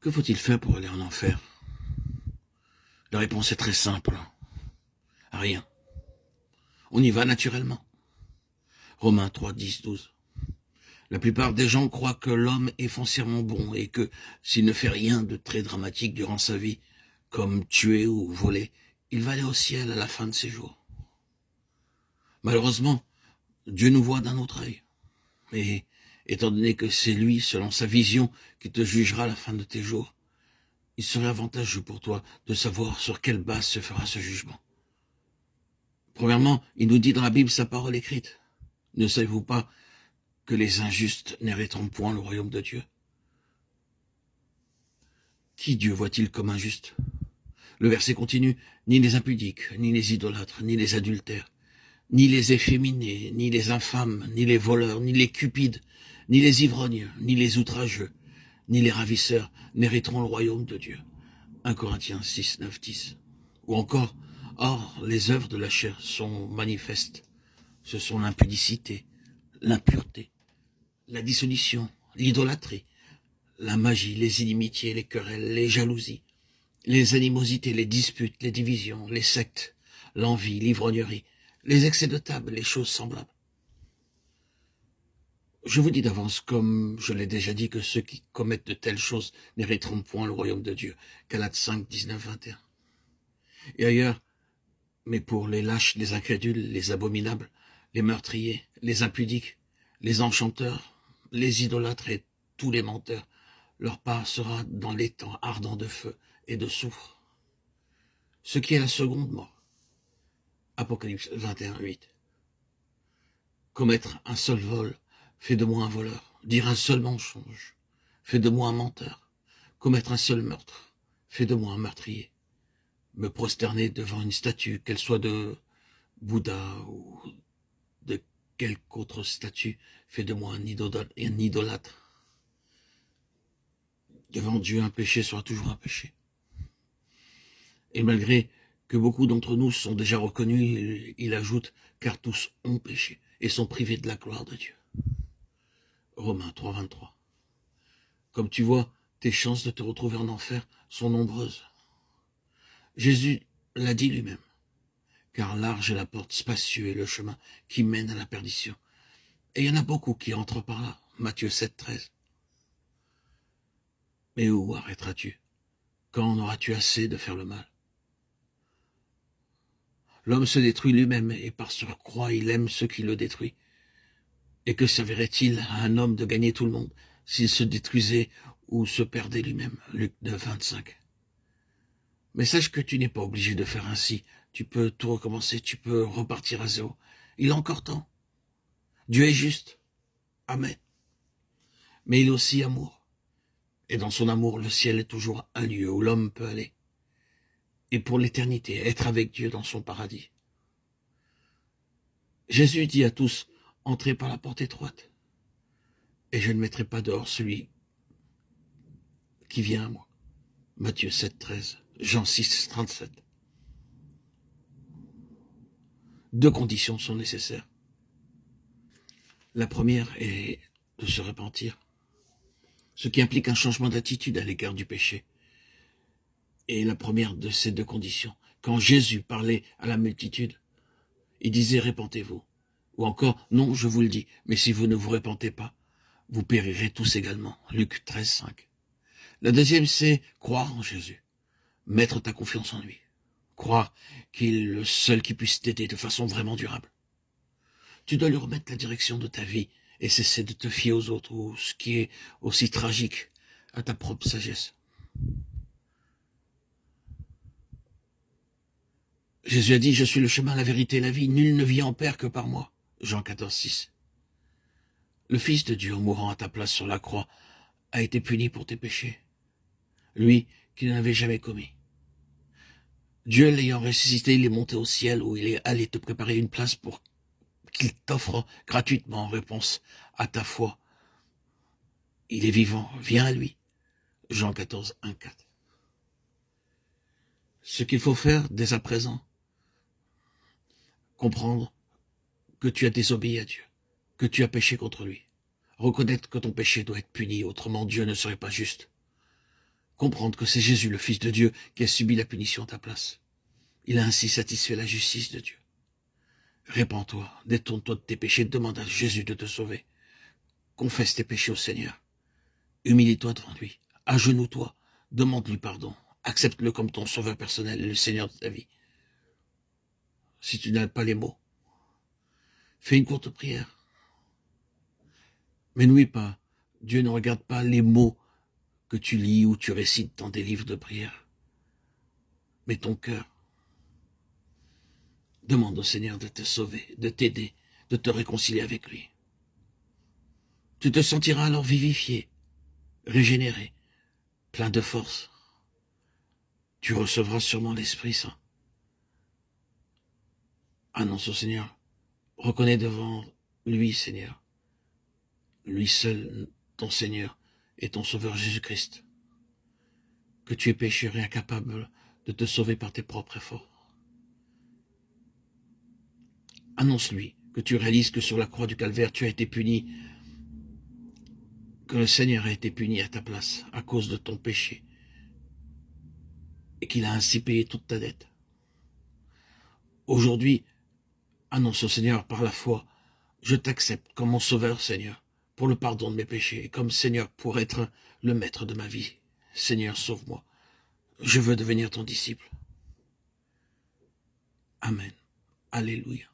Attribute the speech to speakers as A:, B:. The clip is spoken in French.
A: Que faut-il faire pour aller en enfer? La réponse est très simple. Rien. On y va naturellement. Romains 3, 10, 12. La plupart des gens croient que l'homme est foncièrement bon et que s'il ne fait rien de très dramatique durant sa vie, comme tuer ou voler, il va aller au ciel à la fin de ses jours. Malheureusement, Dieu nous voit d'un autre œil. Et étant donné que c'est lui, selon sa vision, qui te jugera à la fin de tes jours, il serait avantageux pour toi de savoir sur quelle base se fera ce jugement. Premièrement, il nous dit dans la Bible sa parole écrite. Ne savez-vous pas que les injustes n'hériteront point le royaume de Dieu? Qui Dieu voit-il comme injuste? Le verset continue, ni les impudiques, ni les idolâtres, ni les adultères, ni les efféminés, ni les infâmes, ni les voleurs, ni les cupides, ni les ivrognes, ni les outrageux, ni les ravisseurs n'hériteront le royaume de Dieu. 1 Corinthiens 6, 9, 10. Ou encore, or, les œuvres de la chair sont manifestes. Ce sont l'impudicité, l'impureté, la dissolution, l'idolâtrie, la magie, les inimitiés, les querelles, les jalousies, les animosités, les disputes, les divisions, les sectes, l'envie, l'ivrognerie, les excès de table, les choses semblables. Je vous dis d'avance, comme je l'ai déjà dit, que ceux qui commettent de telles choses n'hériteront point le royaume de Dieu. Galates 5, 19, 21. Et ailleurs, mais pour les lâches, les incrédules, les abominables, les meurtriers, les impudiques, les enchanteurs, les idolâtres et tous les menteurs, leur part sera dans les temps ardents de feu et de soufre. Ce qui est la seconde mort. Apocalypse 21, 8. Commettre un seul vol fait de moi un voleur. Dire un seul mensonge fait de moi un menteur. Commettre un seul meurtre fait de moi un meurtrier. Me prosterner devant une statue, qu'elle soit de Bouddha ou de quelque autre statue, fait de moi un idolâtre. Devant Dieu, un péché sera toujours un péché. Et malgré que beaucoup d'entre nous sont déjà reconnus, il ajoute, car tous ont péché et sont privés de la gloire de Dieu. Romains 3, 23. Comme tu vois, tes chances de te retrouver en enfer sont nombreuses. Jésus l'a dit lui-même, car large est la porte, spacieux est le chemin qui mène à la perdition. Et il y en a beaucoup qui entrent par là. Matthieu 7, 13. Mais où arrêteras-tu? Quand en auras-tu assez de faire le mal? L'homme se détruit lui-même et par surcroît il aime ceux qui le détruisent. Et que servirait-il à un homme de gagner tout le monde s'il se détruisait ou se perdait lui-même? Luc 9, 25. Mais sache que tu n'es pas obligé de faire ainsi. Tu peux tout recommencer, tu peux repartir à zéro. Il est encore temps. Dieu est juste. Amen. Mais il est aussi amour. Et dans son amour, le ciel est toujours un lieu où l'homme peut aller. Et pour l'éternité, être avec Dieu dans son paradis. Jésus dit à tous, entrez par la porte étroite, et je ne mettrai pas dehors celui qui vient à moi. Matthieu 7, 13, Jean 6, 37. Deux conditions sont nécessaires. La première est de se repentir, ce qui implique un changement d'attitude à l'égard du péché. Et la première de ces deux conditions, quand Jésus parlait à la multitude, il disait « Répentez-vous ». Ou encore « Non, je vous le dis, mais si vous ne vous repentez pas, vous périrez tous également ». Luc 13, 5. La deuxième, c'est croire en Jésus, mettre ta confiance en lui, croire qu'il est le seul qui puisse t'aider de façon vraiment durable. Tu dois lui remettre la direction de ta vie et cesser de te fier aux autres, ou ce qui est aussi tragique, à ta propre sagesse. Jésus a dit, je suis le chemin, la vérité et la vie, nul ne vit en Père que par moi. Jean 14, 6. Le Fils de Dieu, en mourant à ta place sur la croix, a été puni pour tes péchés. Lui qui n'avait jamais commis. Dieu l'ayant ressuscité, il est monté au ciel où il est allé te préparer une place pour qu'il t'offre gratuitement en réponse à ta foi. Il est vivant, viens à lui. Jean 14, 1, 4. Ce qu'il faut faire dès à présent, comprendre que tu as désobéi à Dieu, que tu as péché contre lui. Reconnaître que ton péché doit être puni, autrement Dieu ne serait pas juste. comprendre que c'est Jésus, le Fils de Dieu, qui a subi la punition à ta place. Il a ainsi satisfait la justice de Dieu. Répands-toi, détourne-toi de tes péchés, demande à Jésus de te sauver. Confesse tes péchés au Seigneur. Humilie-toi devant lui. Agenouille-toi. Demande-lui pardon. Accepte-le comme ton sauveur personnel et le Seigneur de ta vie. Si tu n'as pas les mots, fais une courte prière. Mais n'oublie pas, Dieu ne regarde pas les mots que tu lis ou tu récites dans des livres de prière. Mais ton cœur. Demande au Seigneur de te sauver, de t'aider, de te réconcilier avec lui. Tu te sentiras alors vivifié, régénéré, plein de force. Tu recevras sûrement l'Esprit Saint. Annonce au Seigneur. Reconnais devant lui, Seigneur, lui seul, ton Seigneur et ton Sauveur Jésus-Christ, que tu es pécheur et incapable de te sauver par tes propres efforts. Annonce-lui que tu réalises que sur la croix du calvaire, tu as été puni, que le Seigneur a été puni à ta place à cause de ton péché et qu'il a ainsi payé toute ta dette. Aujourd'hui, annonce au Seigneur par la foi, je t'accepte comme mon Sauveur, Seigneur, pour le pardon de mes péchés et comme Seigneur pour être le maître de ma vie. Seigneur, sauve-moi. Je veux devenir ton disciple. Amen. Alléluia.